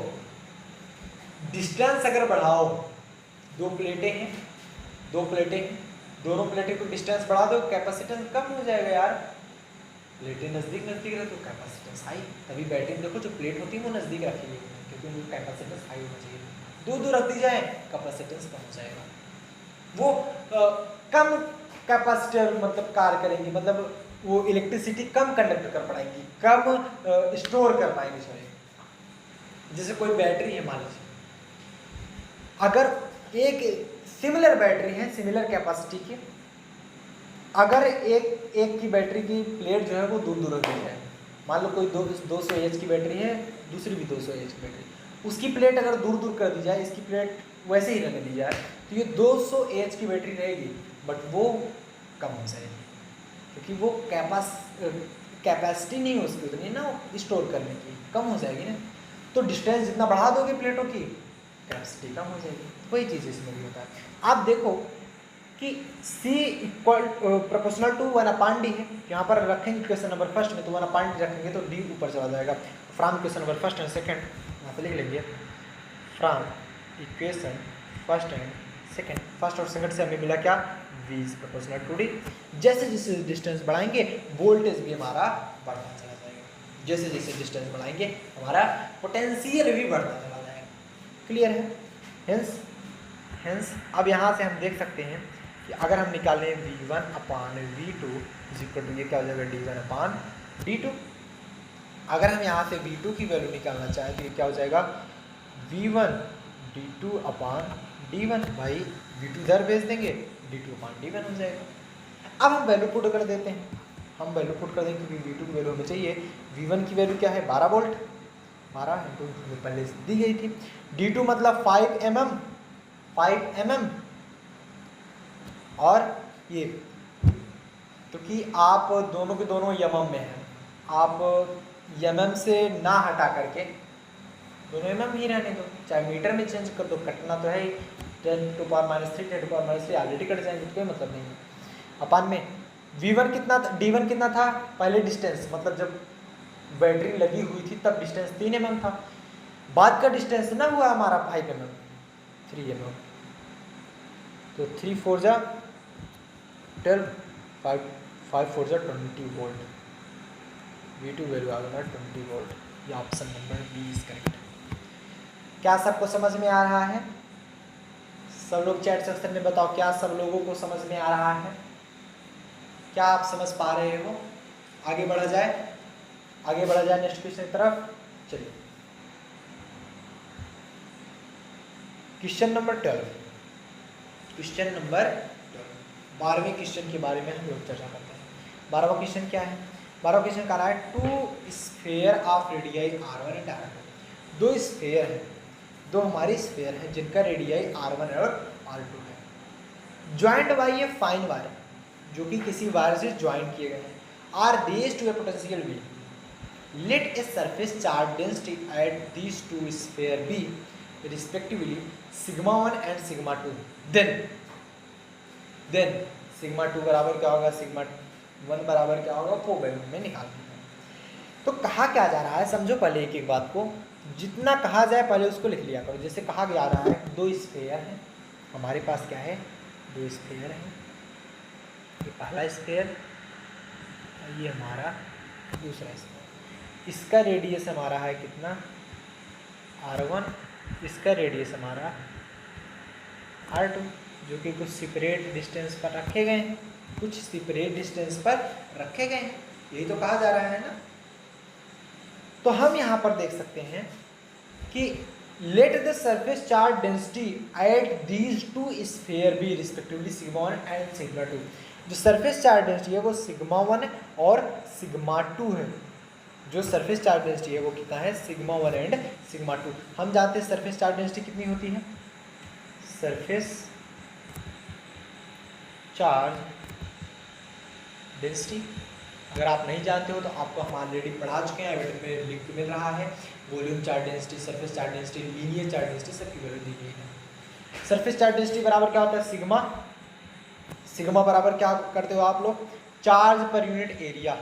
Speaker 1: डिस्टेंस अगर बढ़ाओ, दो प्लेटें हैं, दोनों प्लेटें को डिस्टेंस बढ़ा दो, कैपेसिटेंस कम हो जाएगा यार। प्लेटें नजदीक रहे तो कैपेसिटेंस हाई, तभी बैटरी देखो जो प्लेट होती है वो नजदीक रखी गई है क्योंकि उनकी कैपेसिटेंस हाई होना चाहिए। दूर रख दी जाए कैपेसिटेंस कम हो जाएगा। वो कम कैपेसिटर मतलब कार्य करेंगी, मतलब वो इलेक्ट्रिसिटी कम कंडक्ट कर पाएंगी, कम स्टोर कर पाएंगी। सॉरी, जैसे कोई बैटरी है मान लीजिए, अगर एक सिमिलर बैटरी है सिमिलर कैपेसिटी की, अगर एक की बैटरी की प्लेट जो है वो दूर रख दी जाए, मान लो कोई 200 एच की बैटरी है, दूसरी भी 200 एच की बैटरी, उसकी प्लेट अगर दूर कर दी जाए, इसकी प्लेट वैसे ही रहने दी जाए, तो ये 200 एच की बैटरी रहेगी बट वो कम हो जाएगी क्योंकि वो कैपेसिटी नहीं है उसकी उतनी ना स्टोर करने की, कम हो जाएगी ना। तो डिस्टेंस जितना बढ़ा दोगे प्लेटों की कैपेसिटी कम हो जाएगी। वही चीज़ इसमें भी होता है। आप देखो कि C equal proportional to 1/D है, यहाँ पर रखेंगे क्वेश्चन नंबर फर्स्ट में तो 1/D रखेंगे तो D ऊपर चला जाएगा। From question number first and second यहाँ पे लिख लेंगे, from equation first and second, first और सेकंड से हमें मिला क्या? V is proportional to D। जैसे जैसे डिस्टेंस बढ़ाएंगे वोल्टेज भी हमारा बढ़ता चला जाएगा, जैसे जैसे डिस्टेंस बढ़ाएंगे हमारा पोटेंशियल भी बढ़ता चला जाएगा। क्लियर है? हेंस अब यहाँ से हम देख सकते हैं कि अगर हम निकालें V1/V2 इज इक्वल टू, ये क्या हो जाएगा D1/D2। अगर हम यहाँ से V2 की वैल्यू निकालना चाहें तो ये क्या हो जाएगा? V1D2/D1 भाई V2 इधर भेज देंगे, D2/D1 हो जाएगा। अब हम वैल्यू पुट कर देते हैं, क्योंकि V2 की वैल्यू हमें चाहिए। V1 की वैल्यू क्या है? 12 वोल्ट, 12 इंटू पहले दी गई थी। D2 मतलब 5 mm और ये, क्योंकि आप दोनों के दोनों mm में हैं, आप mm से ना हटा करके दोनों mm ही रहने दो, चाहे मीटर में चेंज कर दो, कटना तो है ही। 10⁻³ 10⁻³ ऑलरेडी कट जाएंगे तो कोई मतलब नहीं है। अपान में V1 कितना था, D1 कितना था? पहले डिस्टेंस मतलब जब बैटरी लगी हुई थी तब डिस्टेंस 3 mm था। बाद का डिस्टेंस ना हुआ हमारा 5 mm, 3 mm, तो 3 4 जा 12, 5 4 जा 20 वोल्ट, V2 वैल्यू आ गया 20 वोल्ट। ये option number B is correct. क्या सबको समझ में आ रहा है? सब लोग चैट सेक्शन में बताओ, क्या सब लोगों को समझ में आ रहा है? क्या आप समझ पा रहे हो? आगे बढ़ा जाए, आगे बढ़ा जाए नेक्स्ट क्वेश्चन की तरफ। चलिए क्वेश्चन नंबर 12, क्वेश्चन नंबर 12वें क्वेश्चन के बारे में हम लोग चर्चा करते हैं। 12वां क्वेश्चन क्या है? 12वां क्वेश्चन कह रहा है two sphere of radii R1 and R2। दो स्फीयर है, दो हमारी स्फीयर है जिनका रेडियाई R1 और R2 है, joint by a fine wire, जो कि किसी वायर से ज्वाइंट किए गए हैं, are raised to a potential V, let a surface charge density at these two sphere be respectively sigma 1 and sigma 2, then sigma 2 बराबर क्या होगा, सिग्मा 1 बराबर क्या होगा, वो वैल्यू में निकाल दिया। तो कहा क्या जा रहा है, समझो पहले एक एक बात को, जितना कहा जाए पहले उसको लिख लिया करो। जैसे कहा जा रहा है दो स्फीयर है, हमारे पास क्या है, दो स्फीयर है, ये पहला स्फीयर और ये हमारा दूसरा स्फीयर। इसका रेडियस हमारा है कितना, R1, इसका रेडियस हमारा R2, जो कि कुछ सेपरेट डिस्टेंस पर रखे गए हैं, कुछ सेपरेट डिस्टेंस पर रखे गए हैं, यही तो कहा जा रहा है ना। तो हम यहाँ पर देख सकते हैं कि let the surface charge density at these two sphere be respectively sigma 1 and sigma 2। जो सरफेस चार्ज डेंसिटी है वो सिग्मा 1 और सिग्मा 2 है, जो सरफेस चार्ज डेंसिटी है वो कितना है, सिग्मा 1 एंड सिग्मा 2। हम जानते हैं सरफेस चार्ज डेंसिटी कितनी होती है, सरफेस चार्ज डेंसिटी अगर आप नहीं जानते हो तो आपको हम ऑलरेडी पढ़ा चुके हैं, एवेटर में लिंक मिल रहा है। Volume charge density, surface charge density, linear charge density सबकी वैल्यू दी गई है। सरफेस चार्ज डेंसिटी बराबर क्या होता है, सिग्मा, सिग्मा बराबर क्या करते हो आप लोग, charge per unit area,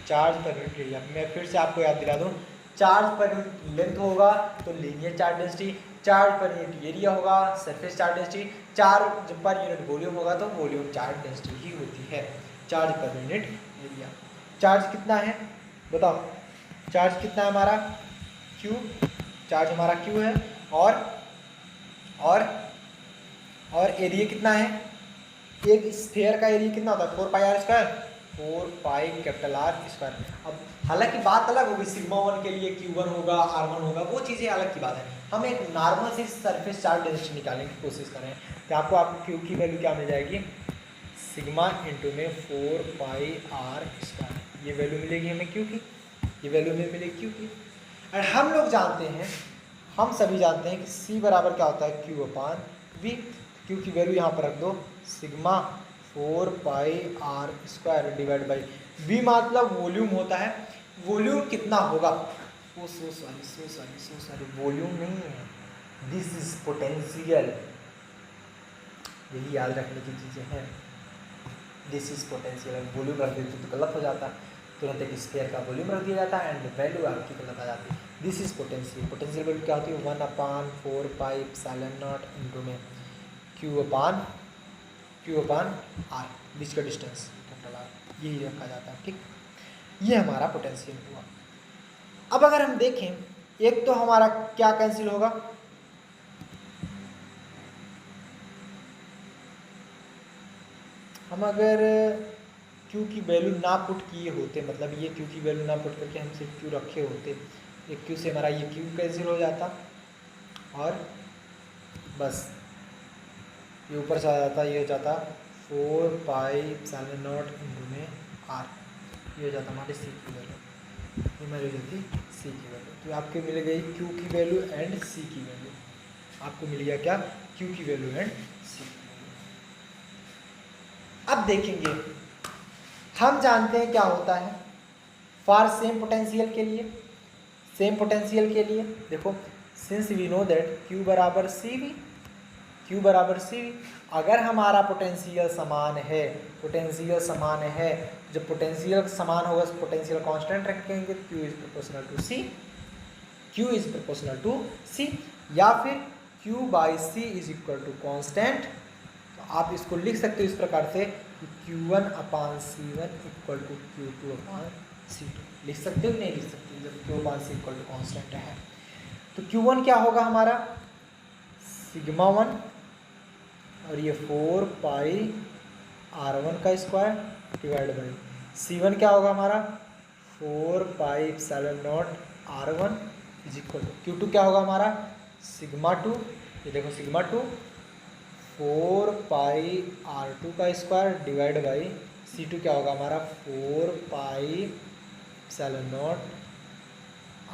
Speaker 1: charge per unit area. मैं फिर से आपको याद दिला दूं, चार्ज पर यूनिट लेंथ होगा तो linear charge density, charge per unit area होगा surface charge density, charge per unit volume होगा तो वॉल्यूम चार्ज डेंसिटी ही होती है, charge per unit area. Charge कितना है बताओ, चार्ज कितना है हमारा, Q, चार्ज हमारा Q है, और एरिया कितना है, एक स्फीयर का एरिया कितना होता है, 4πr², 4πR²। अब हालांकि बात अलग होगी, सिग्मा 1 के लिए Q1 होगा, R1 होगा, वो चीज़ें अलग की बात है। हम एक नॉर्मल सी सरफेस चार्ज डेंसिटी निकालने की कोशिश करें तो आपको Q की वैल्यू क्या मिल जाएगी, सिग्मा इंटू में 4πR², ये वैल्यू मिलेगी हमें Q की, ये वैल्यू में मिलेगी Q की। और हम लोग जानते हैं, हम सभी जानते हैं कि C बराबर क्या होता है, Q/V। Q की वैल्यू यहाँ पर रख दो, sigma 4πR² divide by V, मतलब वॉल्यूम होता है। वॉल्यूम कितना होगा, सॉरी वॉल्यूम नहीं है, दिस इज पोटेंशियल, यही याद रखने की चीज़ें हैं, दिस इज पोटेंशियल। वॉल्यूम रख देते तो गलत हो जाता, तुरंत एक स्फीयर का वॉल्यूम रख दिया जाता है एंड वैल्यू आपकी गलत आ जाती है। This is potential, potential value क्या होती है, 1/4πε0 इंटू में Q/R, बीच का डिस्टेंस कैपिटल R, यही रखा जाता है, ठीक। ये हमारा पोटेंशियल हुआ। अब अगर हम देखें, एक तो हमारा क्या कैंसिल होगा, हम अगर Q की वैल्यू ना पुट किए होते, मतलब ये Q की वैल्यू ना पुट करके हम सिर्फ Q रखे होते, एक Q से हमारा ये Q कैंसिल हो जाता और बस ये ऊपर से आ जाता, ये हो जाता 4πε0 इंटू में R, ये हो जाता हमारी C की वैल्यू, ये हमारी हो जाती C की वैल्यू। तो आपको मिल गई Q की वैल्यू एंड C की वैल्यू, आपको मिल गया क्या, Q की वैल्यू एंड C की वैल्यू। अब देखेंगे, हम जानते हैं क्या होता है फॉर सेम पोटेंशियल के लिए, सेम पोटेंशियल के लिए देखो, since we know that Q बराबर CV, Q बराबर CV, अगर हमारा पोटेंशियल समान है, पोटेंशियल समान है, जब पोटेंशियल समान होगा पोटेंशियल कांस्टेंट रखेंगे, Q is proportional to C, Q is proportional to C, या फिर Q by C is equal to constant. तो आप इसको लिख सकते हो इस प्रकार से कि Q1 upon C1 equal to Q2 upon C2। लिख सकते हो नहीं लिख सकते जब Q upon C equal to constant है। तो Q1 क्या होगा हमारा सिग्मा 1 और ये 4 पाई R1 का स्क्वायर डिवाइड बाई C1 क्या होगा हमारा 4 pi epsilon naught R1 is equal to Q2 क्या होगा हमारा सिग्मा 2, ये देखो सिग्मा 2 4 पाई R2 का स्क्वायर डिवाइड बाई C2 क्या होगा हमारा 4 पाई एप्सिलॉन नॉट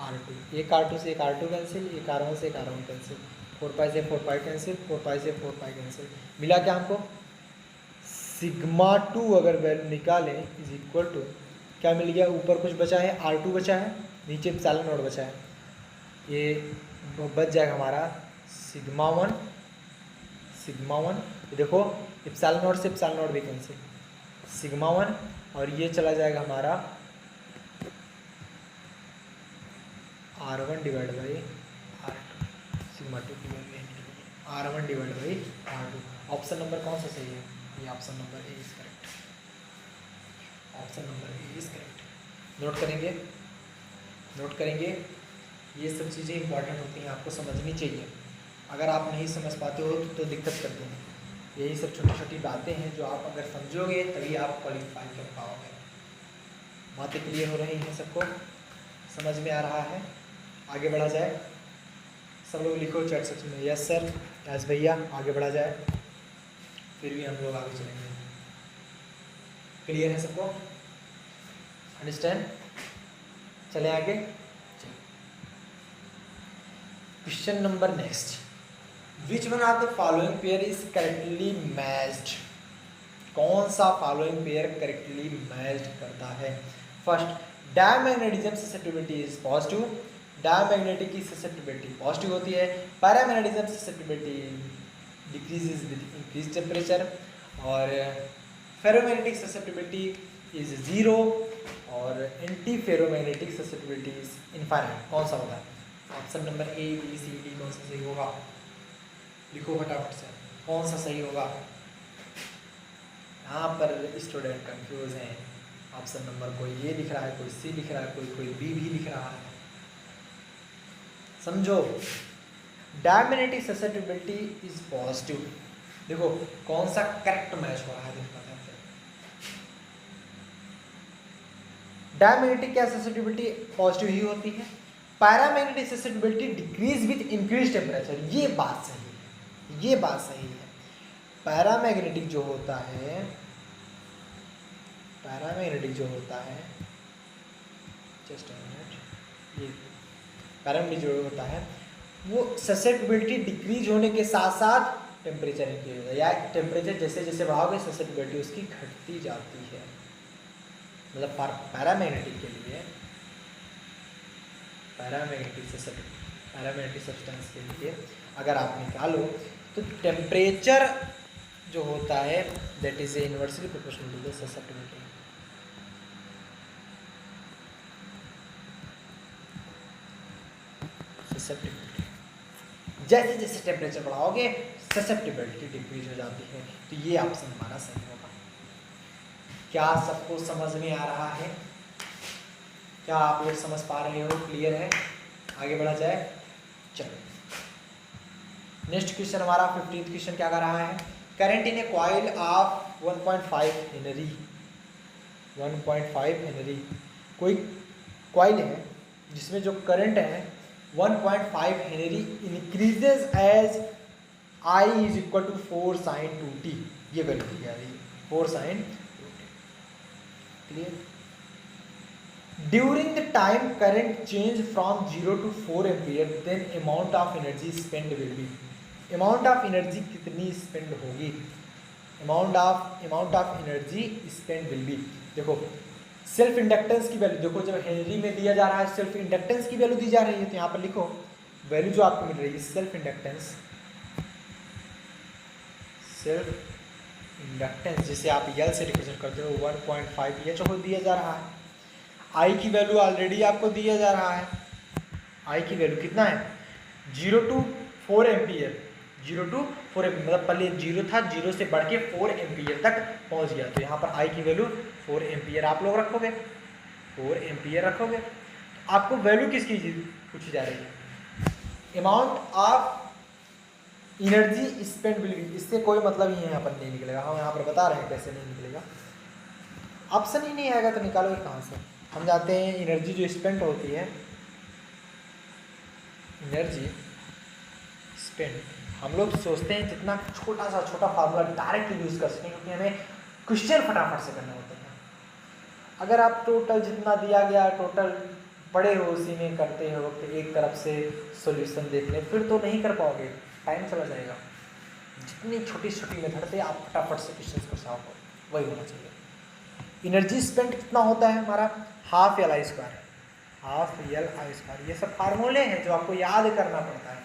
Speaker 1: R2। एक R2 से एक R2 कैंसिल, एक R1 से एक R1 कैंसिल, 4 पाई से 4 पाई कैंसिल, 4 पाई से 4 पाई कैंसिल, मिला क्या हमको सिग्मा 2 अगर वैल्यू निकालें इज इक्वल टू क्या मिल गया, ऊपर कुछ बचा है R2 बचा है, नीचे एप्सिलॉन नॉट बचा है, ये बच जाएगा हमारा सिग्मा 1 ये देखो एप्सिलॉन नॉट से एप्सिलॉन नॉट भी कैंसिल, सिग्मा 1 और ये चला जाएगा हमारा R1 divide by R2, sigma 2 की value R1 divide by R2। Option number कौन सा सही है, ये option number A is correct, option number A is correct. Note करेंगे ये सब चीज़ें इंपॉर्टेंट होती हैं, आपको समझनी चाहिए। अगर आप नहीं समझ पाते हो तो दिक्कत करते हैं। यही सब छोटी छोटी बातें हैं जो आप अगर समझोगे तभी आप क्वालिफाई कर पाओगे। बातें क्लियर हो रही हैं, सबको समझ में आ रहा है, आगे बढ़ा जाए। सब लोग लिखो चैट सेक्शन में यस सर, यस भैया, आगे बढ़ा जाए, फिर भी हम लोग आगे चलेंगे। क्लियर है सबको, अंडरस्टैंड? चले आगे। Question number next, which one of the following pair is correctly matched. कौन सा फॉलोइंग पेयर करेक्टली मैच्ड करता है। First, diamagnetism susceptibility is positive, diamagnetic की ससेप्टिबिलिटी पॉजिटिव होती है। Paramagnetism susceptibility decreases with increase temperature, और फेरोमैग्नेटिक ससेप्टिबिलिटी इज 0 और anti ferromagnetic susceptibility is infinite. कौन सा होगा? Option number A, B, C, D कौन सा सही होगा? लिखो फटाफट से, कौन सा सही होगा? यहाँ पर स्टूडेंट कंफ्यूज हैं। ऑप्शन नंबर कोई ए लिख रहा है, कोई सी लिख रहा है, कोई बी भी लिख रहा है। समझो, डायमैग्नेटिक ससेप्टिबिलिटी इज पॉजिटिव। देखो कौन सा करेक्ट मैच हो रहा है, देखो डायमैग्नेटिक क्या ससेप्टिबिलिटी पॉजिटिव ही होती है। Paramagnetic susceptibility decrease with increase temperature, ये बात सही है, ये बात सही है। पैरामैग्नेटिक जो होता है, पैरामैग्नेटिक जो होता है, जस्ट अ मिनट, ये पैरामैग्नेटिक जो होता है वो ससेप्टिबिलिटी डिक्रीज होने के साथ साथ टेम्परेचर इंक्रीज होता है, या टेम्परेचर जैसे जैसे बढ़ाओगे ससेप्टिबिलिटी उसकी घटती जाती है। मतलब पैरामैग्नेटिक के लिए, पैरामैग्नेटिक सब्सटेंस के लिए अगर आप निकालो तो टेम्परेचर जो होता है that is inversely proportional to the susceptibility. Susceptibility जैसे जैसे टेम्परेचर बढ़ाओगे ससेप्टिबिलिटी डिक्रीज हो जाती है। तो ये ऑप्शन हमारा सही होगा। क्या सबको समझ में आ रहा है? क्या आप लोग समझ पा रहे हो? क्लियर है? आगे बढ़ा जाए। चलो नेक्स्ट क्वेश्चन हमारा 15th क्वेश्चन क्या कर रहा है। Current in a coil of 1.5 henry, 1.5 henry कोई कॉइल है जिसमें जो करंट है 1.5 henry increases as I is equal to 4 sin 2t। ये वैल्यू दी जा रही है 4 sin 2t। Clear? During the time current change from 0 to 4 ampere, then amount of energy spent will be। amount of energy कितनी spend होगी? amount of energy spent will be। देखो self inductance की value देखो, जब Henry में दिया जा रहा है सेल्फ इंडक्टेंस की वैल्यू दी जा रही है, तो यहाँ पर लिखो वैल्यू जो आपको मिल रही है सेल्फ इंडक्टेंस, सेल्फ इंडक्टेंस जिसे आप यल से रिप्रेजेंट करते हो 1.5 ये जो दिया जा रहा है। आई की वैल्यू ऑलरेडी आपको दिया जा रहा है, आई की वैल्यू कितना है 0 to 4 एम्पियर, 0 to 4 एम्पियर, मतलब पहले 0 था, 0 से बढ़ के 4 एम्पियर तक पहुंच गया। तो यहाँ पर आई की वैल्यू 4 एम्पियर आप लोग रखोगे, 4 एम्पियर रखोगे। तो आपको वैल्यू किसकी पूछी जा रही है, amount of energy spend will be, इससे कोई मतलब ही यहाँ पर नहीं निकलेगा। हम यहाँ पर बता रहे हैं कैसे नहीं निकलेगा, ऑप्शन ही नहीं आएगा तो निकालोगे कहाँ से। हम जाते हैं एनर्जी जो स्पेंड होती है, एनर्जी स्पेंड, हम लोग सोचते हैं जितना छोटा सा छोटा फार्मूला डायरेक्ट यूज कर सकें, क्योंकि हमें क्वेश्चन फटाफट से करना होता है। अगर आप टोटल जितना दिया गया टोटल पढ़े हो उसी में करते हो तो एक तरफ से सॉल्यूशन देख लें, फिर तो नहीं कर पाओगे, टाइम चला जाएगा। जितनी छोटी छोटी मेथड से आप फटाफट से क्वेश्चन को सॉल्व करो, वही होना चाहिए। एनर्जी स्पेंड कितना होता है हमारा, half L I square, half L I square. ये सब फार्मूले हैं जो आपको याद करना पड़ता है।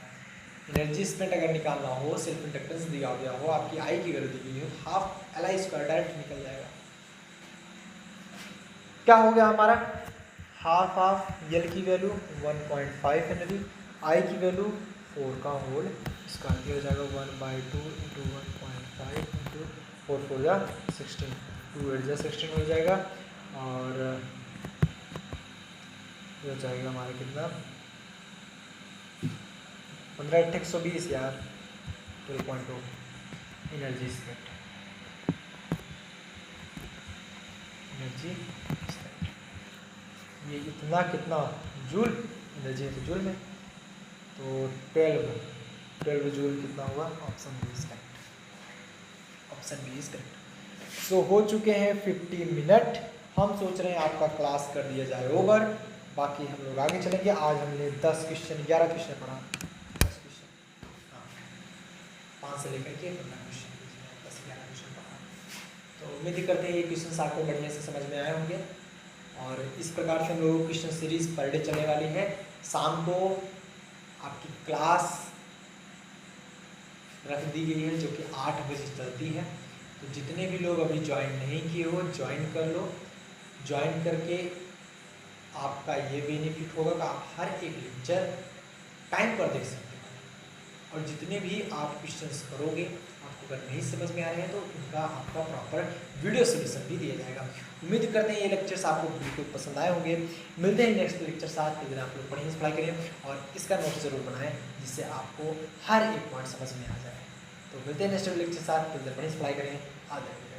Speaker 1: एनर्जी स्पेंड अगर निकालना हो, सेल्फ इंडक्टेंस दिया गया हो, आपकी आई की वैल्यू दी गई हो, half L I square direct निकल जाएगा। क्या हो गया हमारा, हाफ ऑफ एल की वैल्यू 1.5 हेनरी, आई की वैल्यू 4 का होल स्क्वायर हो जाएगा 1/2 इंटू 1.5 इंटू 4 4 जा 16, 2 8 जा 16 हो जाएगा। और ये हो जाएगा हमारा कितना 15 8 120 यार 12.2 एनर्जी स्पेंड, एनर्जी स्पेंड ये इतना कितना जूल एनर्जी है तो जूल में, तो 12 जूल कितना हुआ, option B is correct, option B is correct. So हो चुके हैं 50 मिनट, हम सोच रहे हैं आपका क्लास कर दिया जाए ओवर, बाकी हम लोग आगे चलेंगे। आज हमने 10 क्वेश्चन 11 क्वेश्चन पढ़ा, 10 क्वेश्चन, हाँ 5 से लेकर के 15 क्वेश्चन, 10-11 क्वेश्चन पढ़ा। तो उम्मीद करते हैं ये क्वेश्चन आपको बढ़िया से समझ में आए होंगे। और इस प्रकार से हम लोगों की क्वेश्चन सीरीज पर डे चलने वाली है। शाम को आपकी क्लास रख दी गई है जो कि 8 बजे चलती है। तो जितने भी लोग अभी ज्वाइन नहीं किए हो ज्वाइन कर लो, ज्वाइन करके आपका ये बेनिफिट होगा कि आप हर एक लेक्चर टाइम पर देख सकते हो। और जितने भी आप क्वेश्चंस करोगे आपको अगर नहीं समझ में आ रहे हैं तो उनका आपका प्रॉपर वीडियो सोल्यूशन भी दिया जाएगा। उम्मीद करते हैं ये लेक्चर्स आपको बिल्कुल पसंद आए होंगे। मिलते हैं नेक्स्ट लेक्चर साथ के दिन, आप लोग बढ़िया से पढ़ाई करें और इसका नोट जरूर बनाएं जिससे आपको हर एक पॉइंट समझ में आ जाए। तो मिलते हैं नेक्स्ट लेक्चर साथ, बढ़िया से पढ़ाई करें। आ जाए।